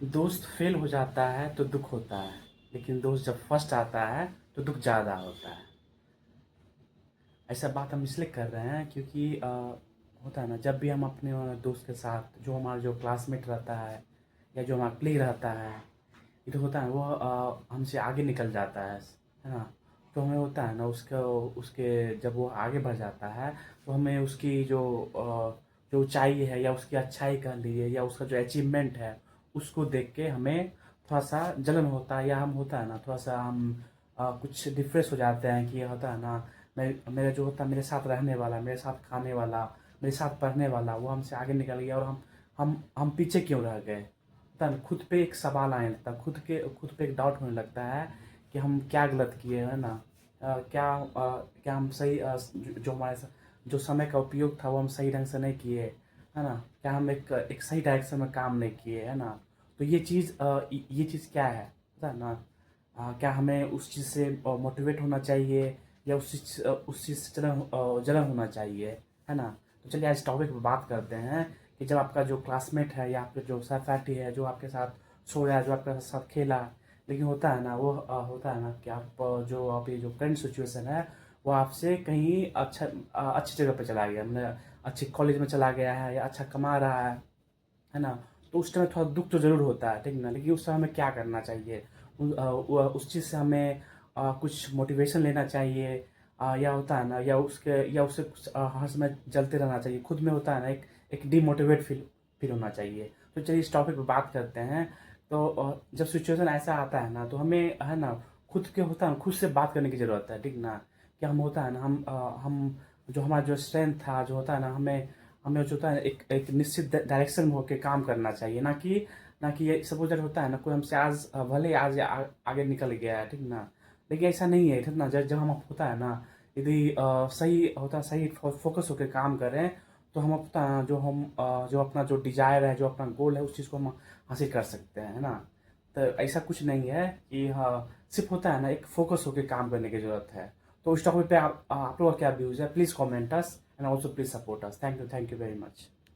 दोस्त फेल हो जाता है तो दुख होता है, लेकिन दोस्त जब फर्स्ट आता है तो दुख ज़्यादा होता है। ऐसा बात हम इसलिए कर रहे हैं क्योंकि होता है ना, जब भी हम अपने दोस्त के साथ, जो हमारा जो क्लासमेट रहता है या जो हमारा प्ले रहता है, ये तो होता है वो हमसे आगे निकल जाता है ना। तो हमें होता है ना उसका उसके जब वो आगे बढ़ जाता है तो हमें उसकी जो ऊंचाई है या उसकी अच्छाई कह लीजिए या उसका जो अचीवमेंट है, उसको देख के हमें थोड़ा सा जलन होता है, या हम होता है ना थोड़ा सा हम कुछ डिप्रेस हो जाते हैं कि ये होता है ना, मेरा जो होता है, मेरे साथ रहने वाला, मेरे साथ खाने वाला, मेरे साथ पढ़ने वाला, वो हमसे आगे निकल गया और हम पीछे क्यों रह गए। होता है ना, खुद पे एक सवाल आने लगता है, खुद पे एक डाउट होने लगता है कि हम क्या गलत किए, है ना। क्या हम सही जो हमारे जो समय का उपयोग था वो हम सही ढंग से नहीं किए, है ना। क्या हम एक सही डायरेक्शन में काम नहीं किए, है ना। तो ये चीज़ क्या है, पता है ना। क्या हमें उस चीज़ से मोटिवेट होना चाहिए या उस चीज़ से जलन होना चाहिए, है ना। तो चलिए आज टॉपिक पर बात करते हैं कि जब आपका जो क्लासमेट है या आपके जो सहपाठी है, जो आपके साथ सोया, जो आपके साथ खेला, लेकिन होता है ना वो होता है ना कि आप जो अभी जो करंट सिचुएशन है वो आपसे कहीं अच्छी जगह पे चला गया, मतलब अच्छे कॉलेज में चला गया है या अच्छा कमा रहा है ना। तो उस टाइम थोड़ा दुख तो ज़रूर होता है, ठीक ना। लेकिन उस समय हमें क्या करना चाहिए, उस चीज़ से हमें कुछ मोटिवेशन लेना चाहिए, या होता है ना, या उससे कुछ हर समय जलते रहना चाहिए, खुद में होता है ना एक डिमोटिवेट फील होना चाहिए। तो चलिए इस टॉपिक पे बात करते हैं। तो जब सिचुएशन ऐसा आता है ना तो हमें, है ना, खुद के होता है, खुद से बात करने की ज़रूरत है, ठीक ना। कि हम होता है ना, हम जो हमारा जो स्ट्रेंथ था, जो होता है ना, हमें हमें जो होता है एक निश्चित डायरेक्शन में होकर काम करना चाहिए, ना कि ये सपोज दैट होता है ना, कोई हमसे आज भले ही आज आगे निकल गया है, ठीक ना। लेकिन ऐसा नहीं है, ठीक ना। जब हम होता है ना, यदि सही होता है, सही फोकस होकर काम करें, तो हम अपना जो अपना जो डिजायर है, जो अपना गोल है, उस चीज़ को हम हासिल कर सकते हैं, है ना। तो ऐसा कुछ नहीं है कि हाँ, सिर्फ होता है ना एक फोकस होकर काम करने की जरूरत है। तो इस टॉपिक पे आप लोगों का क्या व्यूज़ है, please comment us and also please support us. Thank you very much.